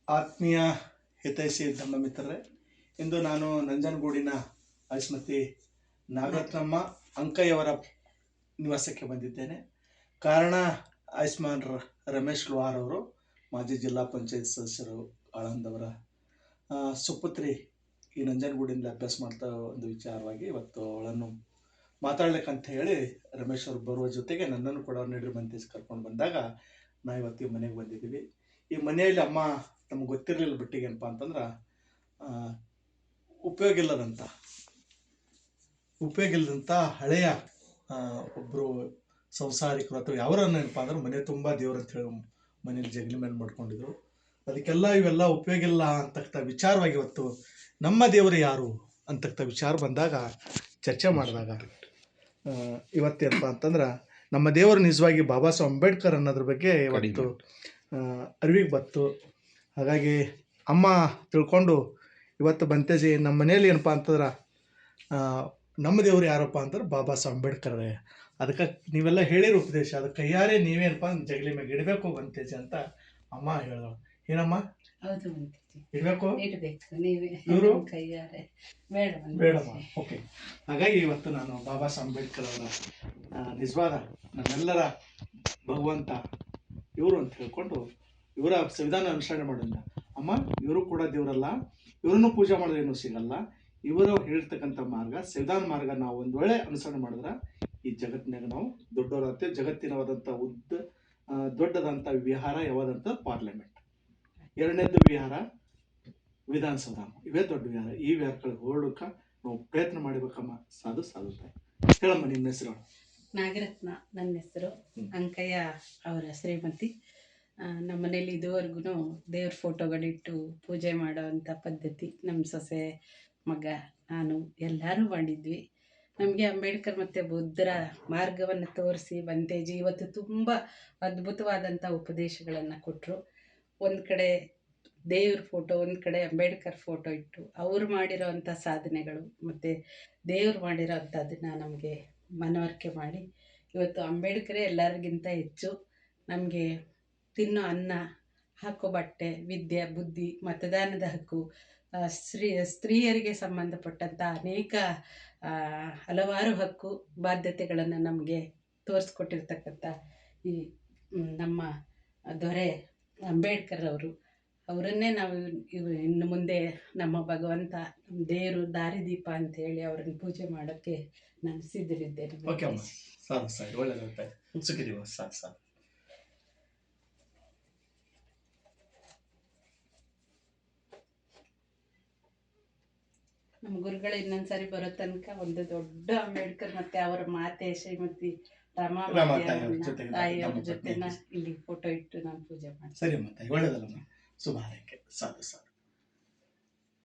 ಆತ್ಮೀಯ ಹಿತೈಷಿ ಧಮ್ಮ ಮಿತ್ರರೇ, ಇಂದು ನಾನು ನಂಜನಗೂಡಿನ ಶ್ರೀಮತಿ ನಾಗರತ್ನಮ್ಮ ಅಂಕಯ್ಯವರ ನಿವಾಸಕ್ಕೆ ಬಂದಿದ್ದೇನೆ. ಕಾರಣ ಆಯುಷ್ಮಾನ್ ರಮೇಶ್ ಲೋಹಾರ್ ಅವರು, ಮಾಜಿ ಜಿಲ್ಲಾ ಪಂಚಾಯತ್ ಸದಸ್ಯರು ಆಳಂದವರ ಸುಪುತ್ರಿ ಈ ನಂಜನಗೂಡಿನಲ್ಲಿ ಅಭ್ಯಾಸ ಮಾಡ್ತಾ ಒಂದು ವಿಚಾರವಾಗಿ ಇವತ್ತು ಅವಳನ್ನು ಮಾತಾಡ್ಲಿಕ್ಕಂತ ಹೇಳಿ ರಮೇಶ್ ಅವರು ಬರುವ ಜೊತೆಗೆ ನನ್ನನ್ನು ಕೂಡ ನಡ್ರಿ ಬಂತೇಸಿ ಕರ್ಕೊಂಡು ಬಂದಾಗ ನಾವು ಇವತ್ತು ಈ ಮನೆಗೆ ಬಂದಿದ್ದೀವಿ. ಈ ಮನೆಯಲ್ಲಿ ಅಮ್ಮ ನಮ್ಗೆ ಗೊತ್ತಿರಲಿಲ್ಲ ಬಿಟ್ಟಿಗೆ ಏನಪ್ಪ ಅಂತಂದ್ರೆ ಉಪಯೋಗ ಇಲ್ಲದಂಥ ಹಳೆಯ ಒಬ್ಬರು ಸಂಸಾರಿಕರು ಅಥವಾ ಯಾವರನ್ನೇನಪ್ಪ ಅಂದ್ರೆ ಮನೆ ತುಂಬ ದೇವ್ರ ಅಂತ ಹೇಳಿ ಮನೇಲಿ ಜಗಲಿ ಮೇಲೆ ಮಾಡ್ಕೊಂಡಿದ್ರು. ಅದಕ್ಕೆಲ್ಲ ಇವೆಲ್ಲ ಉಪಯೋಗ ಇಲ್ಲ ಅಂತಕ್ಕ ವಿಚಾರವಾಗಿ ಇವತ್ತು ನಮ್ಮ ದೇವರು ಯಾರು ಅಂತಕ್ಕ ವಿಚಾರ ಬಂದಾಗ ಚರ್ಚೆ ಮಾಡಿದಾಗ ಇವತ್ತೇನಪ್ಪ ಅಂತಂದ್ರೆ ನಮ್ಮ ದೇವರು ನಿಜವಾಗಿ ಬಾಬಾ ಸಾಹೇಬ್ ಅಂಬೇಡ್ಕರ್ ಅನ್ನೋದ್ರ ಬಗ್ಗೆ ಇವತ್ತು ಅರಿವಿಗೆ ಬತ್ತು. ಹಾಗಾಗಿ ಅಮ್ಮ ತಿಳ್ಕೊಂಡು ಇವತ್ತು ಬಂತೇಜಿ ನಮ್ಮ ಮನೇಲಿ ಏನಪ್ಪ ಅಂತಂದ್ರೆ ನಮ್ಮ ದೇವರು ಯಾರಪ್ಪ ಅಂತಂದ್ರೆ ಬಾಬಾ ಸಾಹೇಬ್ ಅಂಬೇಡ್ಕರ್. ಅದಕ್ಕೆ ನೀವೆಲ್ಲ ಹೇಳಿರೋ ಉಪದೇಶ ಅದಕ್ಕೆ ಕೈಯಾರೆ ನೀವೇನಪ್ಪ ಜಗಲಿ ಮ್ಯಾಗ ಇಡಬೇಕು ಬಂತೇಜಿ ಅಂತ ಅಮ್ಮ ಹೇಳಿದಳು. ಏನಮ್ಮ ಇಡಬೇಕು ಇವರು ಬೇಡಮ್ಮ. ಓಕೆ, ಹಾಗಾಗಿ ಇವತ್ತು ನಾನು ಬಾಬಾ ಸಾಹೇಬ್ ಅಂಬೇಡ್ಕರ್ ಅವರ ನಿಜವಾದ ನಮ್ಮೆಲ್ಲರ ಭಗವಂತ ಇವರು ಅಂತ ಹೇಳ್ಕೊಂಡು ಇವರ ಸಂವಿಧಾನ ಅನುಸರಣೆ ಮಾಡೋಣ. ಅಮ್ಮ ಇವರು ಕೂಡ ದೇವರಲ್ಲ, ಇವರನ್ನು ಪೂಜೆ ಮಾಡಿದ್ರೆ ಏನೂ ಸಿಗಲ್ಲ. ಇವರು ಹೇಳಿರ್ತಕ್ಕಂಥ ಮಾರ್ಗ ಸಂವಿಧಾನ ಮಾರ್ಗ ನಾವು ಒಂದು ವೇಳೆ ಅನುಸರಣೆ ಮಾಡಿದ್ರೆ ಈ ಜಗತ್ತಿನಾಗ ನಾವು ದೊಡ್ಡವರಾಗ್ತೇವೆ. ಜಗತ್ತಿನವಾದಂಥ ದೊಡ್ಡದಂಥ ವಿಹಾರ ಯಾವಾದಂಥ ಪಾರ್ಲಿಮೆಂಟ್, ಎರಡನೇದು ವಿಹಾರ ವಿಧಾನಸೌಧ. ಇವೇ ದೊಡ್ಡ ವಿಹಾರ. ಈ ವಿಹಾರಗಳಿಗೆ ಹೊರಡಕ್ಕೆ ನಾವು ಪ್ರಯತ್ನ ಮಾಡಬೇಕಮ್ಮ. ಸಾಧುತ್ತೆ. ಹೇಳಮ್ಮ ನಿಮ್ಮ ಹೆಸರು. ನಾಗರತ್ನ ನನ್ನ ಹೆಸರು. ಅಂಕಯ್ಯ ಅವರ ಶ್ರೀಮತಿ. ನಮ್ಮ ಮನೇಲಿ ಇದುವರೆಗೂ ದೇವ್ರ ಫೋಟೋಗಳಿಟ್ಟು ಪೂಜೆ ಮಾಡೋವಂಥ ಪದ್ಧತಿ ನಮ್ಮ ಸೊಸೆ ಮಗ ನಾನು ಎಲ್ಲರೂ ಮಾಡಿದ್ವಿ. ನಮಗೆ ಅಂಬೇಡ್ಕರ್ ಮತ್ತು ಬುದ್ಧರ ಮಾರ್ಗವನ್ನು ತೋರಿಸಿ ಬಂತೇಜಿ ಇವತ್ತು ತುಂಬ ಅದ್ಭುತವಾದಂಥ ಉಪದೇಶಗಳನ್ನು ಕೊಟ್ಟರು. ಒಂದು ಕಡೆ ದೇವ್ರ ಫೋಟೋ, ಒಂದು ಕಡೆ ಅಂಬೇಡ್ಕರ್ ಫೋಟೋ ಇಟ್ಟು ಅವ್ರು ಮಾಡಿರೋವಂಥ ಸಾಧನೆಗಳು ಮತ್ತು ದೇವ್ರು ಮಾಡಿರೋ ಅಂಥದ್ದನ್ನು ನಮಗೆ ಮನವರಿಕೆ ಮಾಡಿ ಇವತ್ತು ಅಂಬೇಡ್ಕರೇ ಎಲ್ಲರಿಗಿಂತ ಹೆಚ್ಚು ನಮಗೆ ತಿನ್ನೋ ಅನ್ನ, ಹಾಕೋ ಬಟ್ಟೆ, ವಿದ್ಯೆ, ಬುದ್ಧಿ, ಮತದಾನದ ಹಕ್ಕು, ಸ್ತ್ರೀಯರಿಗೆ ಸಂಬಂಧಪಟ್ಟಂಥ ಅನೇಕ ಹಲವಾರು ಹಕ್ಕು ಬಾಧ್ಯತೆಗಳನ್ನು ನಮಗೆ ತೋರಿಸ್ಕೊಟ್ಟಿರ್ತಕ್ಕಂಥ ಈ ನಮ್ಮ ದೊರೆ ಅಂಬೇಡ್ಕರ್ ಅವರನ್ನೇ ನಾವು ಇನ್ನು ಮುಂದೆ ನಮ್ಮ ಭಗವಂತ, ನಮ್ಮ ದೇವರು ದಾರಿದೀಪ ಅಂತೇಳಿ ಅವ್ರನ್ನ ಪೂಜೆ ಮಾಡೋಕ್ಕೆ ನಾನು ಸಿದ್ಧರಿದ್ದೇನೆ. ನಮ್ಮ ಗುರುಗಳು ಇನ್ನೊಂದ್ಸರಿ ಬರೋ ತನಕ ಒಂದು ದೊಡ್ಡ ಅಂಬೇಡ್ಕರ್ ಮತ್ತೆ ಅವರ ಮಾತೆ ಶ್ರೀಮತಿ ತಾಯಿಯವ್ರ ಜೊತೆನ ಇಲ್ಲಿ ಫೋಟೋ ಇಟ್ಟು ನಾನು ಪೂಜೆ ಮಾಡ್ತೀನಿ. ಸರಿ ಮತ್ತೆ ಒಳ್ಳೆದಲ್ಲ. ಶುಭ ಹಾರೈಕೆ. ಸಾಧು.